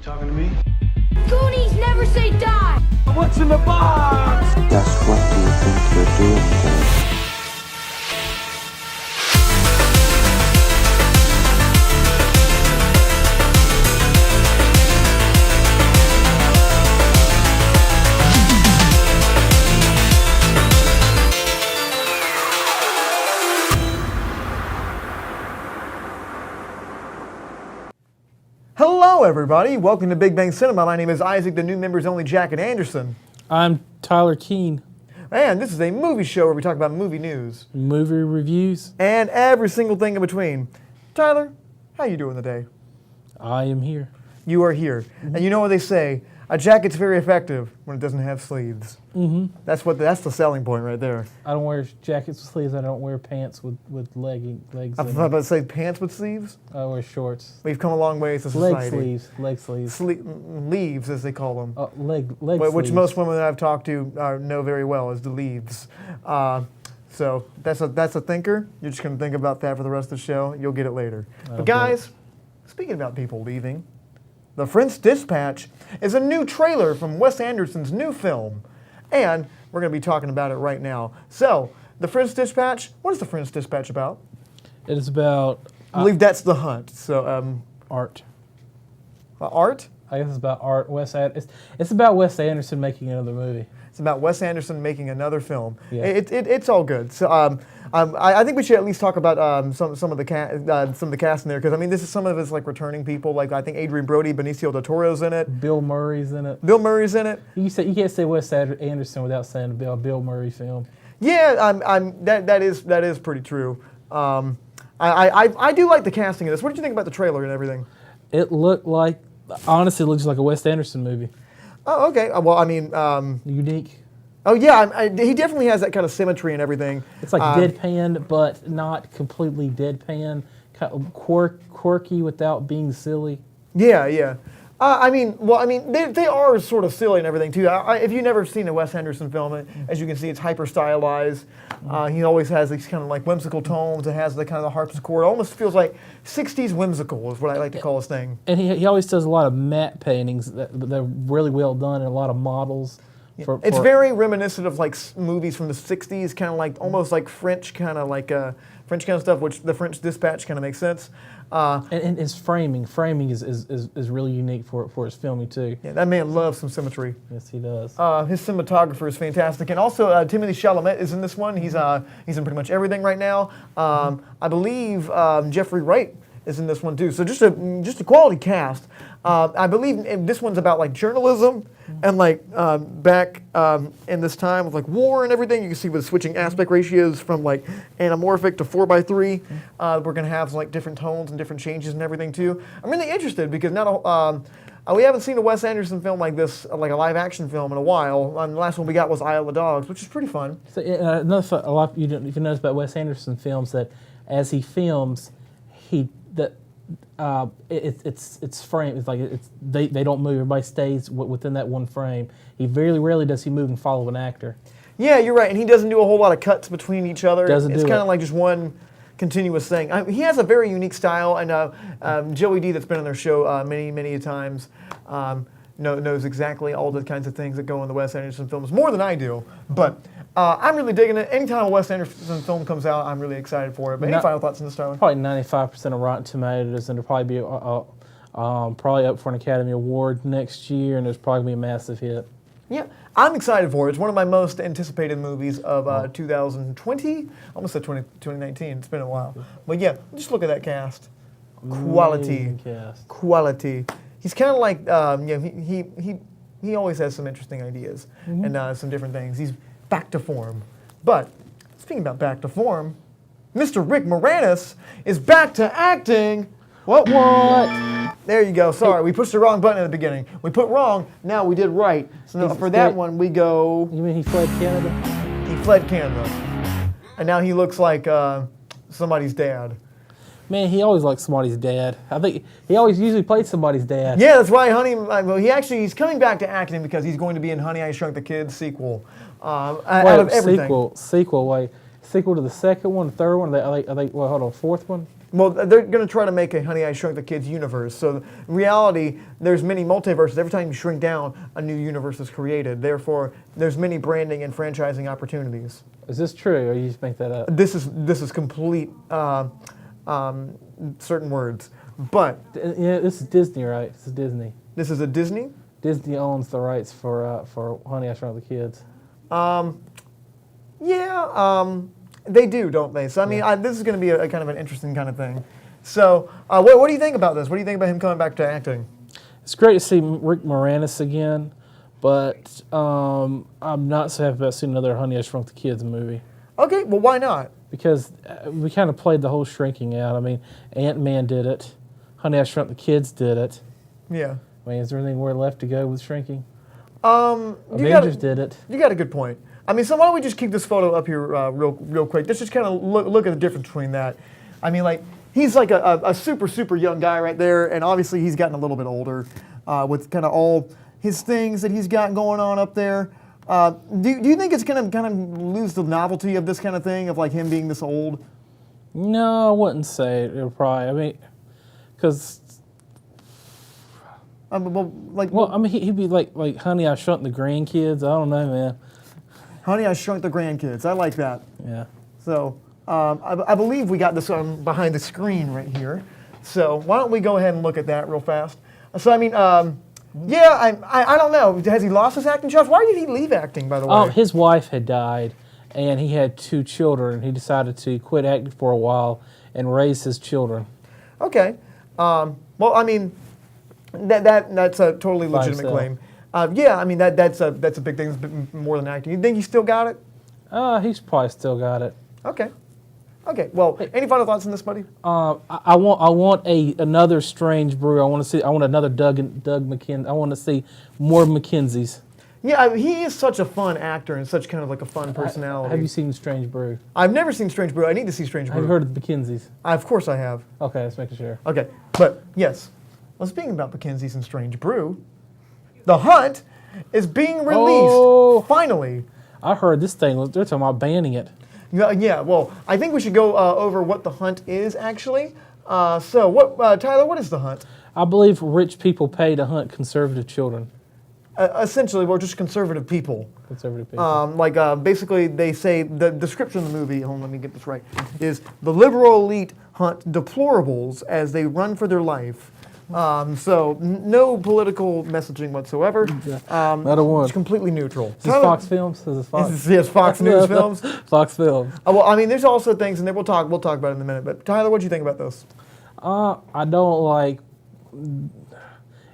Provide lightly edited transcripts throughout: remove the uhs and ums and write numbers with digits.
You talking to me? Goonies never say die! What's in the box? Just what do you think you're doing today? Hello, everybody. Welcome to Big Bang Cinema. My name is Isaac, the new members only Jack and Anderson. I'm Tyler Keene. And this is a movie show where we talk about movie news. Movie reviews. And every single thing in between. Tyler, how you doing today? I am here. You are here. Mm-hmm. And you know what they say, a jacket's very effective when it doesn't have sleeves. Mm-hmm. That's the selling point right there. I don't wear jackets with sleeves. I don't wear pants with legs. I was about to say pants with sleeves. I wear shorts. We've come a long way as a society. Leg sleeves. Leaves, as they call them. Leg which sleeves. most women that I've talked to know very well is the leaves. So that's a thinker. You're just going to think about that for the rest of the show. You'll get it later. But guys, speaking about people leaving, The French Dispatch is a new trailer from Wes Anderson's new film. And we're going to be talking about it right now. So, The French Dispatch, what is The French Dispatch about? It is about... I believe that's The Hunt. So, art. Art? I guess it's about art. It's about Wes Anderson making another movie. It's about Wes Anderson making another film. Yeah. It's all good. So I think we should at least talk about some of the cast in there, because I mean this is some of his like returning people. Like I think Adrian Brody, Benicio del Toro's in it. Bill Murray's in it. Bill Murray's in it. You can't say Wes Anderson without saying a Bill Murray film. Yeah, that is pretty true. I do like the casting of this. What did you think about the trailer and everything? It looked like, honestly, it looks like a Wes Anderson movie. Oh, okay. Well, I mean... unique. Oh, yeah. He definitely has that kind of symmetry and everything. It's like deadpan, but not completely deadpan. Kind of quirky without being silly. Yeah, yeah. They are sort of silly and everything, too. If you've never seen a Wes Anderson film, as you can see, it's hyper-stylized. He always has these kind of like whimsical tones. It has the kind of the harpsichord. It almost feels like 60s whimsical is what I like to call his thing. And he always does a lot of matte paintings that are really well done and a lot of models. It's very reminiscent of like movies from the 60s, kind of like almost like French kind of stuff, which The French Dispatch kind of makes sense. And his framing is really unique for his filming too. Yeah, that man loves some symmetry. Yes, he does. His cinematographer is fantastic, and also Timothée Chalamet is in this one. He's in pretty much everything right now. I believe Jeffrey Wright is in this one too. So just a quality cast. I believe this one's about like journalism and like back in this time of like war and everything. You can see with switching aspect ratios from like anamorphic to 4:3. We're gonna have like different tones and different changes and everything too. I'm really interested because we haven't seen a Wes Anderson film like this, like a live action film, in a while. The last one we got was Isle of Dogs, which is pretty fun. So, another thing, a lot if you notice about Wes Anderson films, that as he films, it's framed. It's like they don't move. Everybody stays within that one frame. He very rarely does he move and follow an actor. Yeah, you're right, and he doesn't do a whole lot of cuts between each other. It's kind of like just one continuous thing. He has a very unique style, and Joey D, that's been on their show many times, knows exactly all the kinds of things that go in the Wes Anderson films more than I do. But I'm really digging it. Anytime a Wes Anderson film comes out, I'm really excited for it. But any final thoughts on this, Tyler? Probably 95% of Rotten Tomatoes, and it'll probably be probably up for an Academy Award next year, and there's probably going to be a massive hit. Yeah, I'm excited for it. It's one of my most anticipated movies of 2020. Almost said 2019. It's been a while. But yeah, just look at that cast. Quality. Quality. He's kind of like, he always has some interesting ideas and some different things. He's back to form. But speaking about back to form, Mr. Rick Moranis is back to acting. What? There you go. Sorry, we pushed the wrong button at the beginning. We put wrong, now we did right. So now for that one, we go... You mean he fled Canada? He fled Canada. And now he looks like somebody's dad. Man, he always liked somebody's dad. I think he always usually played somebody's dad. Yeah, that's why he's coming back to acting because he's going to be in Honey, I Shrunk the Kids sequel. Out of everything. Sequel to the second one, the third one. Are they hold on, fourth one? Well, they're going to try to make a Honey, I Shrunk the Kids universe. So in reality, there's many multiverses. Every time you shrink down, a new universe is created. Therefore, there's many branding and franchising opportunities. Is this true, or you just make that up? This is complete certain words. But Yeah, this is Disney, right? This is Disney. this is a Disney. Disney owns the rights for Honey, I Shrunk the Kids. They do, don't they? So I mean, this is going to be a kind of an interesting kind of thing. So, what do you think about this? What do you think about him coming back to acting? It's great to see Rick Moranis again, but I'm not so happy about seeing another Honey, I Shrunk the Kids movie. Okay, well, why not? Because we kind of played the whole shrinking out. I mean, Ant-Man did it. Honey, I Shrunk the Kids did it. Yeah. I mean, is there anything more left to go with shrinking? Avengers did it. You got a good point. I mean, so why don't we just keep this photo up here real quick? Let's just kind of look at the difference between that. I mean, like, he's like a super young guy right there, and obviously he's gotten a little bit older with kind of all his things that he's got going on up there. Do you think it's going to kind of lose the novelty of this kind of thing, of like him being this old? No, I wouldn't say it. It'll probably, I mean, because... I mean, he'd be like Honey, I Shrunk the Grandkids. I don't know, man. Honey, I Shrunk the Grandkids. I like that. Yeah. So I believe we got this behind the screen right here. So why don't we go ahead and look at that real fast? So I mean, yeah, I don't know. Has he lost his acting chops? Why did he leave acting, by the way? Oh, his wife had died, and he had 2 children. He decided to quit acting for a while and raise his children. Okay. Well, I mean, that's a totally legitimate claim. Yeah, I mean that's a big thing. It's a bit more than acting. You think he still got it? He's probably still got it. Okay. Well, any final thoughts on this, buddy? I want another Strange Brew. I want another Doug McKenzie. I want to see more McKenzies. Yeah, he is such a fun actor and such kind of like a fun personality. Have you seen Strange Brew? I've never seen Strange Brew. I need to see Strange Brew. Have you heard of the McKenzies? Of course I have. Okay, let's make sure. Okay, but yes. Well, speaking about McKenzie's and Strange Brew, The Hunt is being released, finally. I heard this thing, they're talking about banning it. Yeah, well, I think we should go over what The Hunt is, actually. Tyler, what is The Hunt? I believe rich people pay to hunt conservative children. Essentially, we're just conservative people. Conservative people. Basically, they say, the description of the movie, hold on, let me get this right, is the liberal elite hunt deplorables as they run for their life. So no political messaging whatsoever. Not a one. It's completely neutral. Is this Fox Films? Is this Fox? Yes, Fox News Films. Fox Films. Well, I mean, there's also things, and then we'll talk about it in a minute. But Tyler, what do you think about this? I don't like.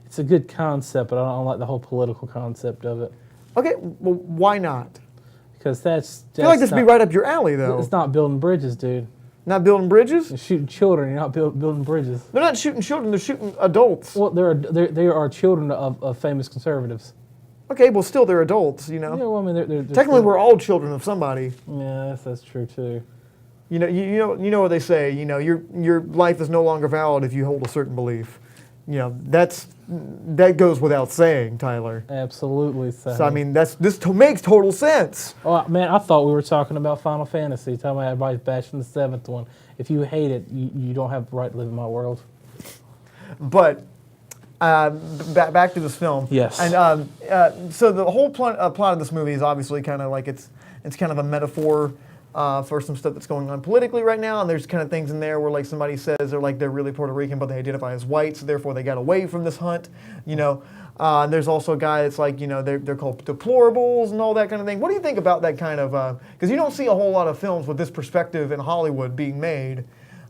It's a good concept, but I don't like the whole political concept of it. Okay, well, why not? Because that's I feel like this would be right up your alley, though. It's not building bridges, dude. Not building bridges? You're shooting children. You're not building bridges. They're not shooting children. They're shooting adults. Well, they are children of famous conservatives. Okay, well, still they're adults, you know. Yeah, well, I mean, they're technically we're all children of somebody. Yeah, that's true too. You know what they say. You know, your life is no longer valid if you hold a certain belief. You know, that goes without saying, Tyler. Absolutely. So I mean, this makes total sense. Oh man, I thought we were talking about Final Fantasy. Telling me everybody's bashing the 7th one. If you hate it, you don't have the right to live in my world. But back to this film. Yes. And so the whole plot of this movie is obviously kind of like it's kind of a metaphor for some stuff that's going on politically right now, and there's kind of things in there where like somebody says they're really Puerto Rican, but they identify as white, so therefore they got away from this hunt, you know. And there's also a guy that's like, you know, they're called deplorables and all that kind of thing. What do you think about that kind of? Because you don't see a whole lot of films with this perspective in Hollywood being made.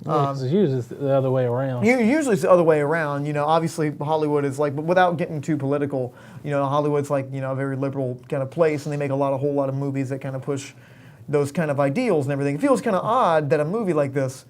It's usually the other way around. Usually it's the other way around. You know, obviously Hollywood is like, but without getting too political, you know, Hollywood's like, you know, a very liberal kind of place, and they make a whole lot of movies that kind of push those kind of ideals and everything. It feels kind of odd that a movie like this,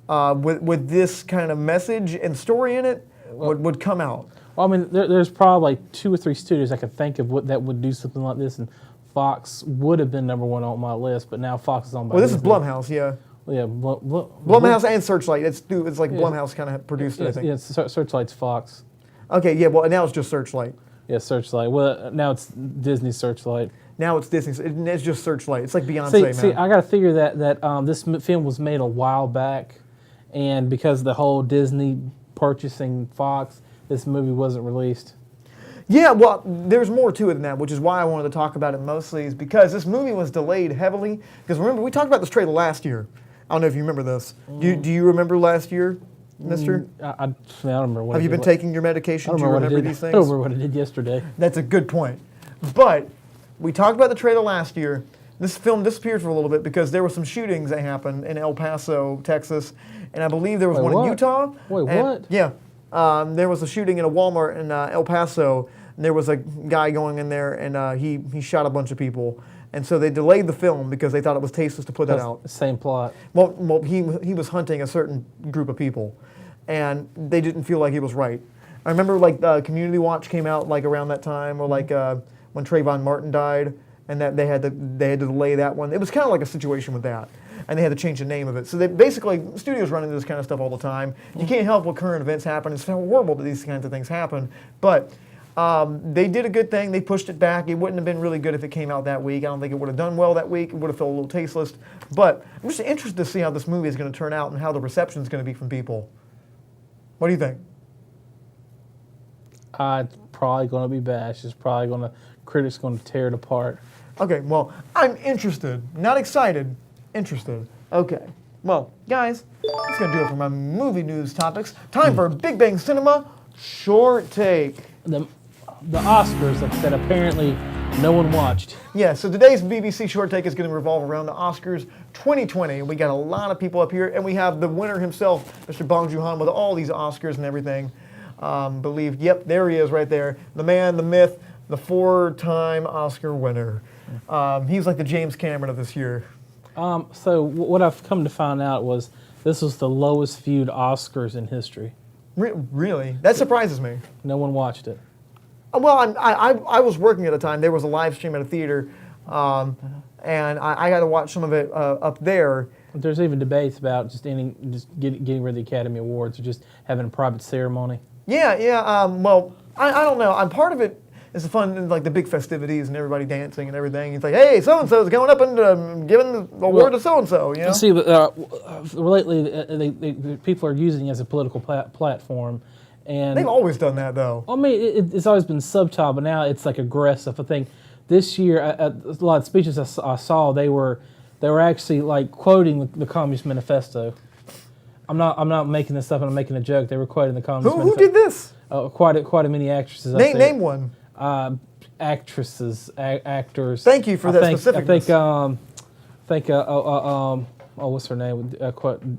with this kind of message and story in it, would come out. Well, I mean, there's probably like 2 or 3 studios I could think of that would do something like this, and Fox would have been number 1 on my list, but now Fox is on my list. Well, this is Blumhouse, yeah. Yeah, Blumhouse and Searchlight. It's like Blumhouse kind of produced it, I think. Yeah, Searchlight's Fox. Okay, yeah, well, now it's just Searchlight. Yeah, Searchlight. Well, now it's Disney Searchlight. Now it's Disney. It's just Searchlight. It's like Beyonce, man. See, I got to figure that this film was made a while back, and because of the whole Disney purchasing Fox, this movie wasn't released. Yeah, well, there's more to it than that, which is why I wanted to talk about it mostly, is because this movie was delayed heavily. Because remember, we talked about this trailer last year. I don't know if you remember this. Do you remember last year, mister? I don't remember what Have you been taking your medication? Do you remember these things? I don't remember what I did yesterday. That's a good point. But we talked about the trailer last year. This film disappeared for a little bit because there were some shootings that happened in El Paso, Texas, and I believe there was one in Utah. Wait, and, what? Yeah. There was a shooting in a Walmart in El Paso, and there was a guy going in there, and he shot a bunch of people. And so they delayed the film because they thought it was tasteless to put that out. Same plot. Well, he was hunting a certain group of people, and they didn't feel like he was right. I remember like Community Watch came out like around that time, or like when Trayvon Martin died, and that they had to delay that one. It was kind of like a situation with that, and they had to change the name of it. So they basically, studios run into this kind of stuff all the time. You can't help what current events happen. It's horrible that these kinds of things happen, but they did a good thing. They pushed it back. It wouldn't have been really good if it came out that week. I don't think it would have done well that week. It would have felt a little tasteless. But I'm just interested to see how this movie is going to turn out and how the reception is going to be from people. What do you think? It's probably going to be bashed. It's probably going to, critics going to tear it apart. Okay, well, I'm interested. Not excited, interested. Okay. Well, guys, that's going to do it for my movie news topics. Time for Big Bang Cinema Short Take. The Oscars that apparently no one watched. Yeah, so today's BBC Short Take is going to revolve around the Oscars 2020. We got a lot of people up here, and we have the winner himself, Mr. Bong Joon-ho, with all these Oscars and everything. Yep, there he is right there. The man, the myth, the 4-time Oscar winner. He's like the James Cameron of this year. So what I've come to find out was this was the lowest viewed Oscars in history. Really? That surprises me. No one watched it. Well, I was working at the time. There was a live stream at a theater, and I got to watch some of it up there. There's even debates about just getting rid of the Academy Awards or just having a private ceremony. Yeah. Well, I don't know. I'm part of it. It's the fun, like the big festivities and everybody dancing and everything. It's like, hey, so and so is going up and giving the award to so and so. You know. See, lately, people are using it as a political platform, and they've always done that, though. I mean, it's always been subtle, but now it's like aggressive. I think this year, a lot of speeches I saw, they were actually like quoting the Communist Manifesto. I'm not making this up. I'm making a joke. They were quoting the Communist Manifesto. Who did this? Quite a many actresses. Name one. Actresses, actors. Thank you for that specificness. What's her name?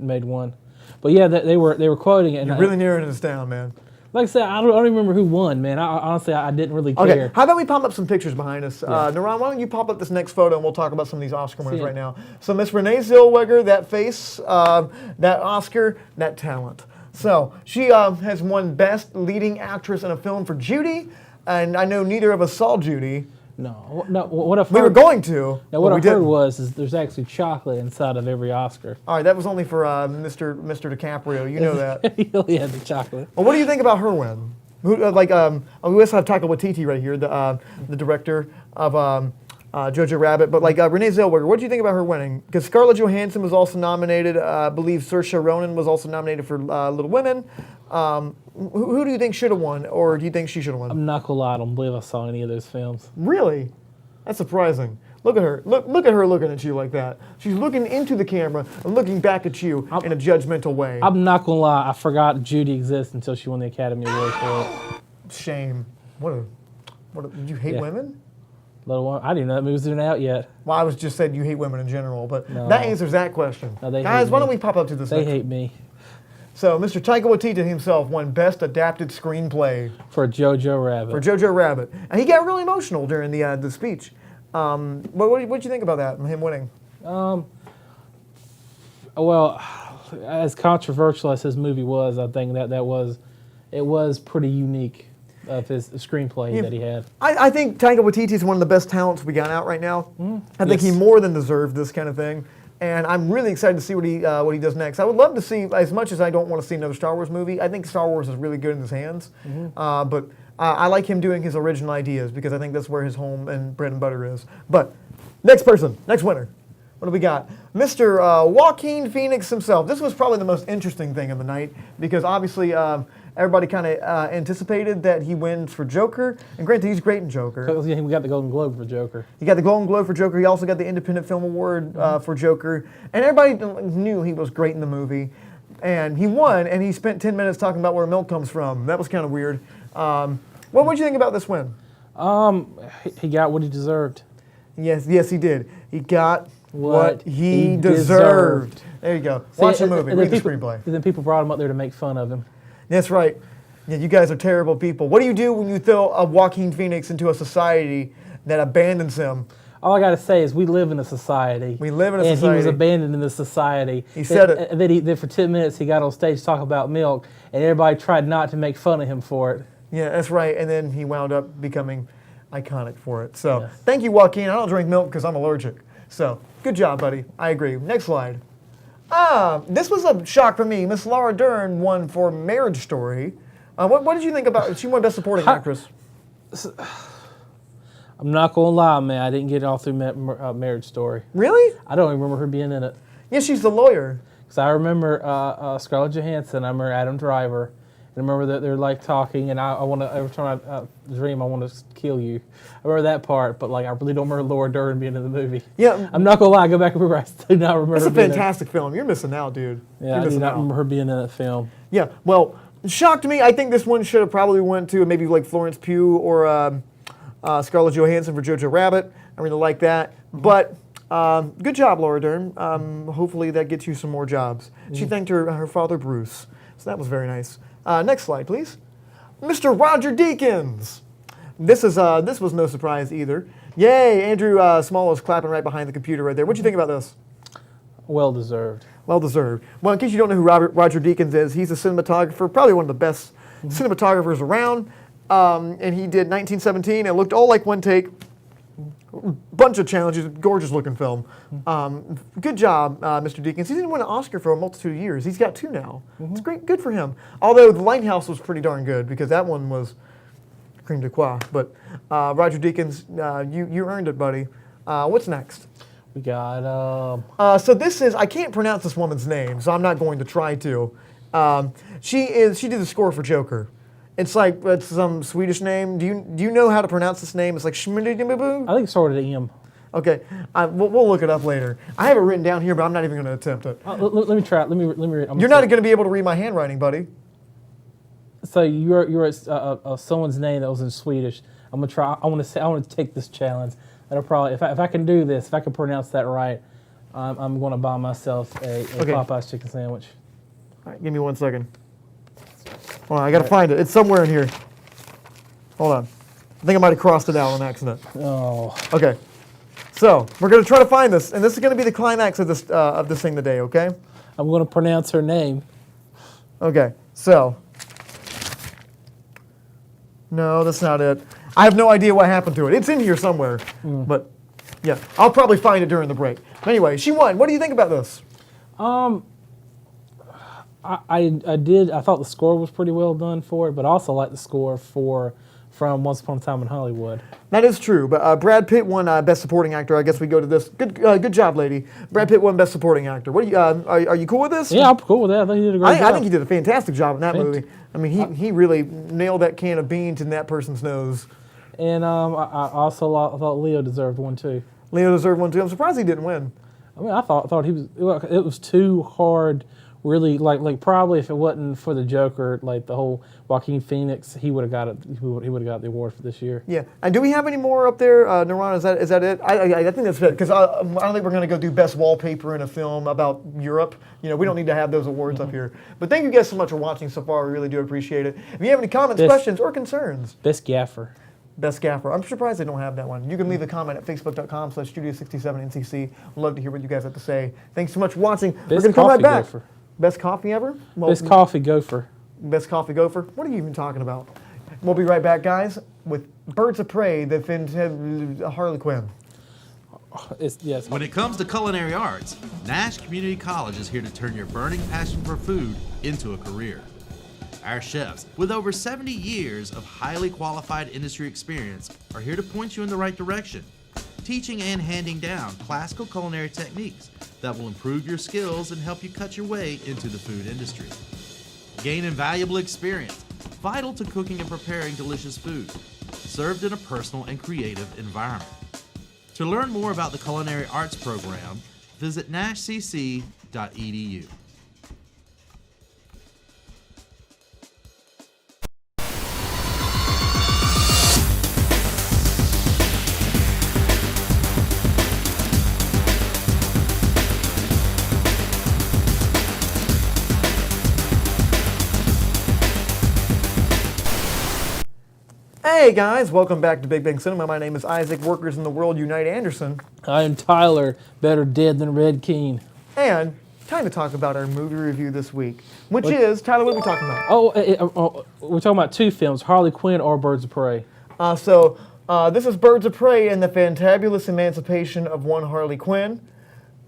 Made one, but yeah, they were quoting it. And You're really narrowing this down, man. Like I said, I don't remember who won, man. Honestly, I didn't really care. Okay, how about we pop up some pictures behind us? Yeah. Naran, why don't you pop up this next photo and we'll talk about some of these Oscar winners right now. So Miss Renee Zellweger, that face, that Oscar, that talent. So she has won Best Leading Actress in a Film for Judy, and I know neither of us saw Judy. No. What I've heard, we were going to. Now what I heard was there's actually chocolate inside of every Oscar. All right, that was only for Mr. DiCaprio. You know that. Yeah, the chocolate. Well, what do you think about her win? We also have Taika Waititi right here, the director of Jojo Rabbit. But like Renee Zellweger, what do you think about her winning? Because Scarlett Johansson was also nominated. I believe Saoirse Ronan was also nominated for Little Women. Who do you think should have won, or do you think she should have won? I'm not gonna lie, I don't believe I saw any of those films. Really? That's surprising. Look at her. Look at her looking at you like that. She's looking into the camera and looking back at you in a judgmental way. I'm not gonna lie, I forgot Judy exists until she won the Academy Award for it. Shame. What? Did you hate women? Little one. I didn't know that movie was even out yet. Well, I was just saying you hate women in general, but No. that answers that question. No, Guys, why don't we pop up to this? They hate me. So, Mr. Taika Waititi himself won Best Adapted Screenplay For Jojo Rabbit. for Jojo Rabbit, and he got really emotional during the speech. What did you think about that? Him winning? Well, as controversial as his movie was, I think it was pretty unique of his screenplay that he had. I think Taika Waititi is one of the best talents we got out right now. I think he more than deserved this kind of thing. And I'm really excited to see what he does next. I would love to see, as much as I don't want to see another Star Wars movie, I think Star Wars is really good in his hands. But I like him doing his original ideas because I think that's where his home and bread and butter is. But next person, next winner. What What do we got? Mr. Joaquin Phoenix himself. This was probably the most interesting thing of the night because obviously everybody kind of anticipated that he wins for Joker. And granted, he's great in Joker. So, yeah, we got the Golden Globe for Joker. He got the Golden Globe for Joker. He also got the Independent Film Award for Joker. And everybody knew he was great in the movie. And he won, and he spent 10 minutes talking about where milk comes from. That was kind of weird. What did you think about this win? He got what he deserved. Yes, he did. He got what he deserved. There you go. Watch the movie. Read the screenplay. And then people brought him up there to make fun of him. That's right. Yeah, you guys are terrible people. What do you do when you throw a Joaquin Phoenix into a society that abandons him? All I got to say is we live in a society. We live in a and society. And he was abandoned in this society. He said it. Then for 10 minutes he got on stage to talk about milk, and everybody tried not to make fun of him for it. Yeah, that's right. And then he wound up becoming iconic for it. So Thank you, Joaquin. I don't drink milk because I'm allergic. So good job, buddy. I agree. Next slide. This was a shock for me. Miss Laura Dern won for Marriage Story. What did you think about? She won Best Supporting Actress. I'm not gonna lie, man. I didn't get it all through Marriage Story. Really? I don't even remember her being in it. Yeah, she's the lawyer. Because I remember Scarlett Johansson. I remember Adam Driver. I remember that they're like talking, and I want to, every time I dream, I want to kill you. I remember that part, but like I really don't remember Laura Dern being in the movie. Yeah, I'm not gonna lie. Go back and remember. I do not remember. It's a fantastic film. You're missing out, dude. Yeah, I do not remember her being in that film. Yeah, well, shocked me. I think this one should have probably went to maybe like Florence Pugh or Scarlett Johansson for Jojo Rabbit. I really like that. But good job, Laura Dern. Hopefully that gets you some more jobs. She thanked her father, Bruce. So that was very nice. Next slide, please. Mr. Roger Deakins. This was no surprise either. Yay, Andrew Small is clapping right behind the computer right there. What'd you think about this? Well deserved. Well deserved. Well, in case you don't know who Roger Deakins is, he's a cinematographer, probably one of the best cinematographers around. And he did 1917. It looked all like one take. Bunch of challenges, gorgeous looking film. Good job, Mr. Deakins. He didn't win an Oscar for a multitude of years. He's got 2 now. It's great, good for him. Although The Lighthouse was pretty darn good because that one was creme de quoi. But Roger Deakins, you earned it, buddy. What's next? We got. So this is, I can't pronounce this woman's name, so I'm not going to try to. She did the score for Joker. It's like it's some Swedish name. Do you know how to pronounce this name? It's like Schmiddidimabu? I think it started at M. Okay, we'll look it up later. I have it written down here, but I'm not even going to attempt it. Let me try it. Let me read. You're not going to be able to read my handwriting, buddy. So you're someone's name that was in Swedish. I'm gonna try. I want to take this challenge. That'll probably if I can do this, if I can pronounce that right, I'm going to buy myself a Popeye's chicken sandwich. All right, give me 1 second. Hold on, I got to find it. It's somewhere in here. Hold on. I think I might have crossed it out on accident. Oh. Okay. So we're going to try to find this, and this is going to be the climax of this thing today. Okay. I'm going to pronounce her name. Okay. So. No, that's not it. I have no idea what happened to it. It's in here somewhere, but yeah, I'll probably find it during the break. Anyway, she won. What do you think about this? I did. I thought the score was pretty well done for it, but I also like the score from Once Upon a Time in Hollywood. That is true, but Brad Pitt won Best Supporting Actor. I guess we go to this. Good job, lady. Brad Pitt won Best Supporting Actor. What do you? Are you cool with this? Yeah, I'm cool with that. I think he did a great job. I think he did a fantastic job in that movie. I mean, he really nailed that can of beans in that person's nose. And I also thought Leo deserved one too. Leo deserved one too. I'm surprised he didn't win. I mean, I thought he was. It was too hard. Really, like probably if it wasn't for the Joker, like the whole Joaquin Phoenix, he would have got it. He would have got the award for this year. Yeah. And do we have any more up there, Naran? Is that it? I think that's it because I don't think we're going to go do best wallpaper in a film about Europe. You know, we don't need to have those awards up here. But thank you guys so much for watching so far. We really do appreciate it. If you have any comments, questions, or concerns, best gaffer. Best gaffer. I'm surprised they don't have that one. You can leave a comment at facebook.com/studio67ncc. We'd love to hear what you guys have to say. Thanks so much for watching. We're going to come right back. Gopher. Best coffee ever? Well, best coffee gopher. Best coffee gopher? What are you even talking about? We'll be right back, guys, with Birds of Prey, the Harley Quinn. Yes. When it comes to culinary arts, Nash Community College is here to turn your burning passion for food into a career. Our chefs, with over 70 years of highly qualified industry experience, are here to point you in the right direction. teaching and handing down classical culinary techniques that will improve your skills and help you cut your way into the food industry. Gain invaluable experience, vital to cooking and preparing delicious food, served in a personal and creative environment. To learn more about the Culinary Arts program, visit nashcc.edu. Hey guys, welcome back to Big Bang Cinema. My name is Isaac, Workers in the World Unite Anderson. I am Tyler, better dead than Red Keen. And time to talk about our movie review this week, which is, Tyler, what are we talking about? We're talking about two films, Harley Quinn or Birds of Prey. This is Birds of Prey and the Fantabulous Emancipation of One Harley Quinn,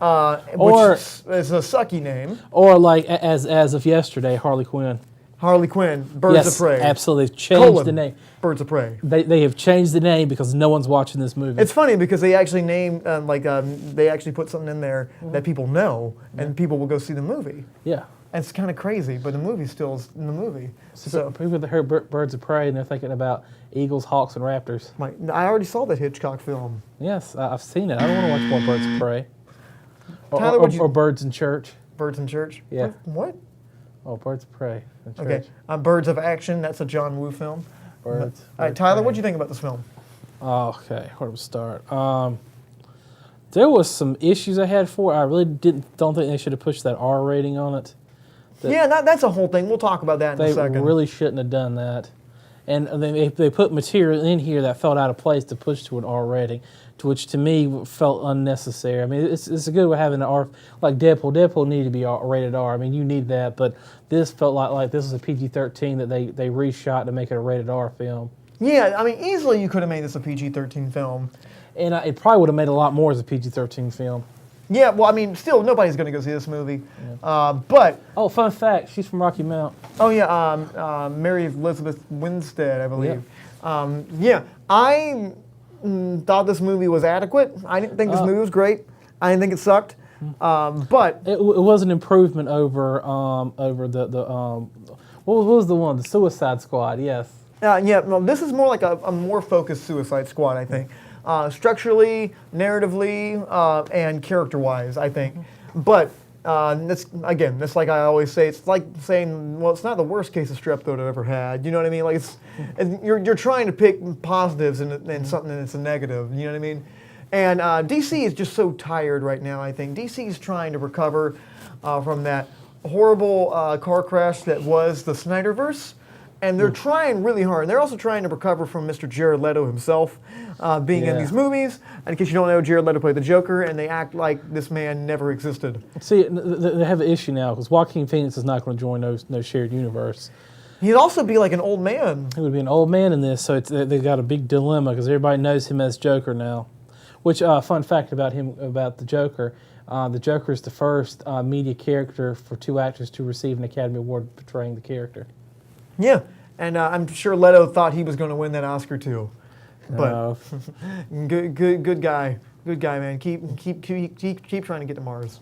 which is a sucky name. Or like, as of yesterday, Harley Quinn. Harley Quinn, Birds of Prey. Absolutely. They've changed the name. Birds of Prey. They have changed the name because no one's watching this movie. It's funny because they actually they actually put something in there that people know, and people will go see the movie. Yeah. And it's kind of crazy, but the movie still is in the movie. So people that heard Birds of Prey and they're thinking about eagles, hawks, and raptors. I already saw that Hitchcock film. Yes, I've seen it. I don't want to watch more Birds of Prey. Tyler, or Birds in Church. Birds in Church? Yeah. What? Oh, Birds of Prey. Okay. Birds of Action, that's a John Woo film. Birds. All right, Tyler, what do you think about this film? Okay, where do we start? There was some issues I had for it. I really don't think they should have pushed that R rating on it. That's a whole thing. We'll talk about that in a second. They really shouldn't have done that. And they put material in here that felt out of place to push to an R rating, which to me felt unnecessary. I mean, it's a good way having an R, like Deadpool. Deadpool needed to be rated R. I mean, you need that, but this felt like this was a PG-13 that they reshot to make it a rated R film. Yeah, I mean, easily you could have made this a PG-13 film. And it probably would have made a lot more as a PG-13 film. Yeah, well, I mean, still, nobody's going to go see this movie. Yeah. But... Oh, fun fact, she's from Rocky Mount. Oh, yeah, Mary Elizabeth Winstead, I believe. Yeah, I thought this movie was adequate. I didn't think this movie was great. I didn't think it sucked. But... It was an improvement over the what was the one? The Suicide Squad, yes. No, this is more like a more focused Suicide Squad, I think. Structurally, narratively, and character-wise, I think. But that's like I always say, it's like saying, well, it's not the worst case of strep throat I've ever had. You know what I mean? Like you're trying to pick positives in something that's a negative. You know what I mean? And DC is just so tired right now. I think DC is trying to recover from that horrible car crash that was the Snyderverse. And they're trying really hard. And they're also trying to recover from Mr. Jared Leto himself being in these movies. And in case you don't know, Jared Leto played the Joker, and they act like this man never existed. See, they have an issue now, because Joaquin Phoenix is not going to join no shared universe. He'd also be like an old man. He would be an old man in this, so they've got a big dilemma, because everybody knows him as Joker now. Which, fun fact about the Joker is the first media character for two actors to receive an Academy Award portraying the character. Yeah, and I'm sure Leto thought he was going to win that Oscar too, but good guy, man. Keep trying to get to Mars.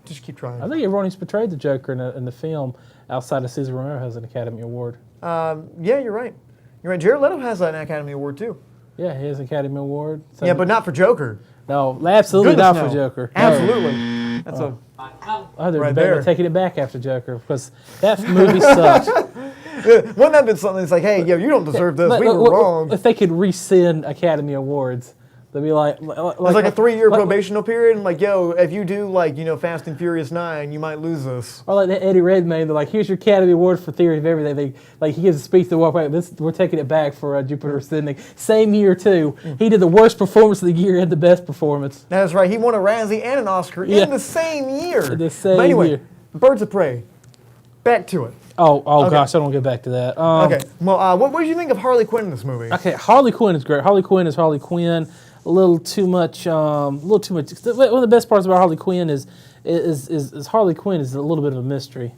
Just keep trying. I think everyone who's portrayed the Joker in the film outside of Cesar Romero has an Academy Award. Yeah, you're right. You're right. Jared Leto has an Academy Award too. Yeah, he has an Academy Award. So yeah, but not for Joker. No, absolutely not for Joker. Absolutely. No. That's they're right there. Taking it back after Joker because that movie sucked. Wouldn't that have been something that's like, hey, yo, you don't deserve this. We were wrong. If they could rescind Academy Awards, they'd be like it's like a 3-year probational period. And like, yo, if you do Fast and Furious 9, you might lose this. Or like Eddie Redmayne, they're like, here's your Academy Award for Theory of Everything. He gives a speech to walk away. We're taking it back for Jupiter Ascending. Same year too. He did the worst performance of the year and the best performance. That's right. He won a Razzie and an Oscar in the same year. The same but anyway, year. Birds of Prey. Back to it. Oh okay. Gosh, I don't get back to that. Okay. Well, what did you think of Harley Quinn in this movie? Okay, Harley Quinn is great. Harley Quinn is Harley Quinn. A little too much. One of the best parts about Harley Quinn is Harley Quinn is a little bit of a mystery,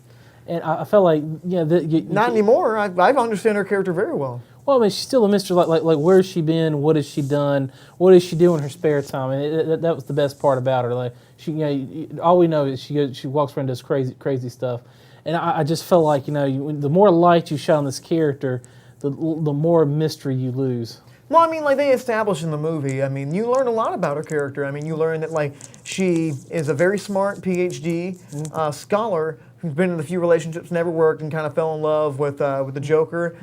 and I felt like not anymore. I understand her character very well. Well, I mean, she's still a mystery. Like where's she been? What has she done? What does she do in her spare time? And that was the best part about her. Like she, all we know is she walks around and does crazy stuff. And I just felt like, the more light you shine on this character, the more mystery you lose. Well, I mean, like they established in the movie, I mean, you learn a lot about her character. I mean, you learn that, like, she is a very smart PhD scholar who's been in a few relationships, never worked, and kind of fell in love with the Joker,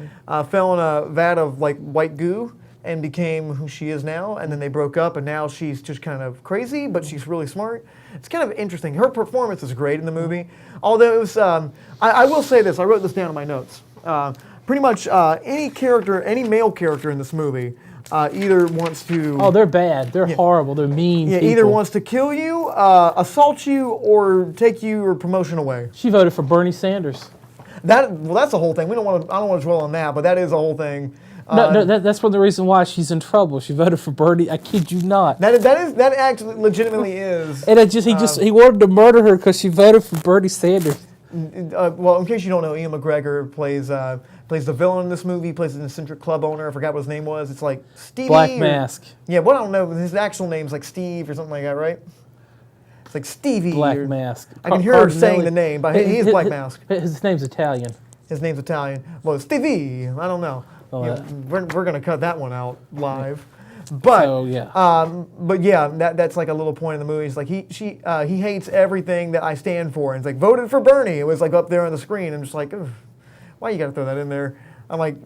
fell in a vat of, like, white goo, and became who she is now, and then they broke up, and now she's just kind of crazy, but she's really smart. It's kind of interesting. Her performance is great in the movie, although it was, I will say this, I wrote this down in my notes. Pretty much any male character in this movie either wants to... Oh, they're bad. They're horrible. They're mean people. Either wants to kill you, assault you, or take your promotion away. She voted for Bernie Sanders. That's the whole thing. I don't want to dwell on that, but that is the whole thing. That's one of the reasons why she's in trouble. She voted for Bernie. I kid you not. That actually legitimately is. And he wanted to murder her because she voted for Bernie Sanders. Well, in case you don't know, Ian McGregor plays the villain in this movie. He plays an eccentric club owner. I forgot what his name was. It's like Stevie. Black Mask. Yeah, well, I don't know. His actual name's like Steve or something like that, right? It's like Stevie. Black Mask. I can hear her saying the name, but he is Black Mask. His name's Italian. His name's Italian. Well, Stevie. I don't know. We're gonna cut that one out live. But that's like a little point in the movie. It's like he hates everything that I stand for, and it's like voted for Bernie. It was like up there on the screen, and just like, why you gotta throw that in there? I'm like,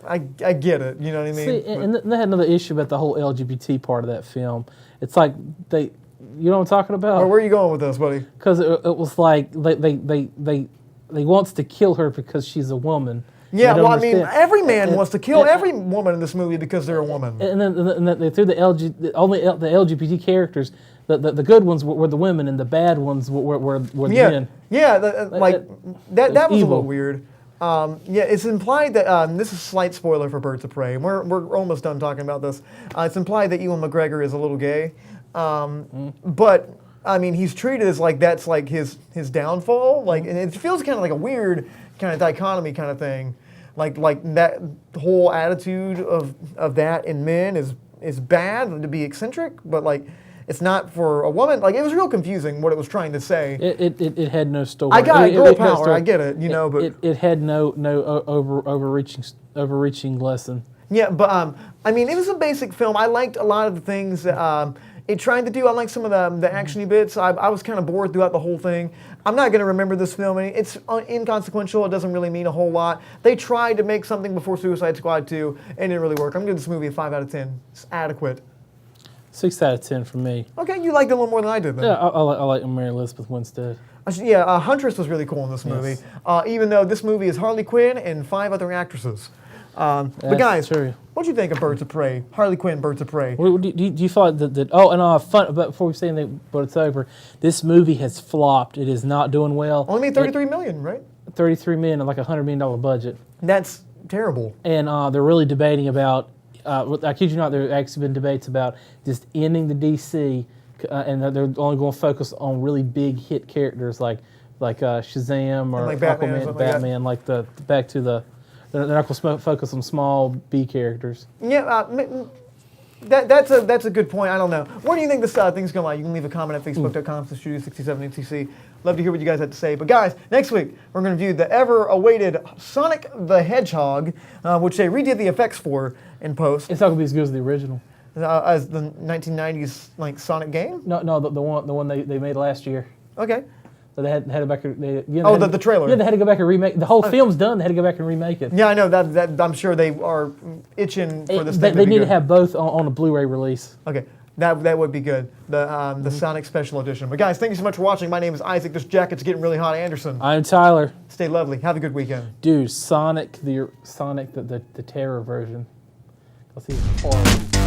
I get it. You know what I mean? See, and they had another issue about the whole LGBT part of that film. It's like you know what I'm talking about? Where are you going with this, buddy? Because it was like they wants to kill her because she's a woman. Yeah, well, I mean, every man wants to kill every woman in this movie because they're a woman. And then they threw the LGBT characters. The good ones were the women, and the bad ones were the men. Yeah, that was evil. A little weird. It's implied that this is a slight spoiler for Birds of Prey. And we're almost done talking about this. It's implied that Ewan McGregor is a little gay, but I mean, he's treated as like that's like his downfall. Like, and it feels kind of like a weird kind of dichotomy kind of thing. Like that whole attitude of that in men is bad to be eccentric, but like it's not for a woman. Like, it was real confusing what it was trying to say. It had no story. I got it, girl power. I get it, but it had no overreaching lesson. Yeah, but I mean, it was a basic film. I liked a lot of the things that it tried to do. I liked some of the actiony bits. I was kind of bored throughout the whole thing. I'm not going to remember this film. It's inconsequential. It doesn't really mean a whole lot. They tried to make something before Suicide Squad 2, and it didn't really work. I'm giving this movie a 5 out of 10. It's adequate. 6 out of 10 for me. Okay, you liked it a little more than I did then. Yeah, I like Mary Elizabeth Winstead. Yeah, Huntress was really cool in this movie, even though this movie is Harley Quinn and 5 other actresses. But guys, true. What do you think of Birds of Prey? Harley Quinn, Birds of Prey. Do you feel like that? Oh, and fun. But before we say anything, but it's over. This movie has flopped. It is not doing well. Only made $33 million, right? $33 million, like $100 million budget. That's terrible. And they're really debating about. I kid you not, there have actually been debates about just ending the DC, and they're only going to focus on really big hit characters like Shazam or like Batman, like the back to the. They're not going to focus on small B characters. Yeah, that's a good point. I don't know. What do you think this thing's going to like? You can leave a comment at facebook.com/Studio67NTC. Love to hear what you guys have to say. But guys, next week we're going to review the ever-awaited Sonic the Hedgehog, which they redid the effects for in post. It's not going to be as good as the original. As the 1990s like Sonic game? No, the one they made last year. Okay. So they had to go back. The trailer. Yeah, they had to go back and remake. The whole film's done. They had to go back and remake it. Yeah, I know that. I'm sure they are itching for this. They need to have both on a Blu-ray release. Okay, that would be good. The Sonic Special Edition. But guys, thank you so much for watching. My name is Isaac. This jacket's getting really hot. Anderson. I'm Tyler. Stay lovely. Have a good weekend. Dude, Sonic the Terror version. I'll see.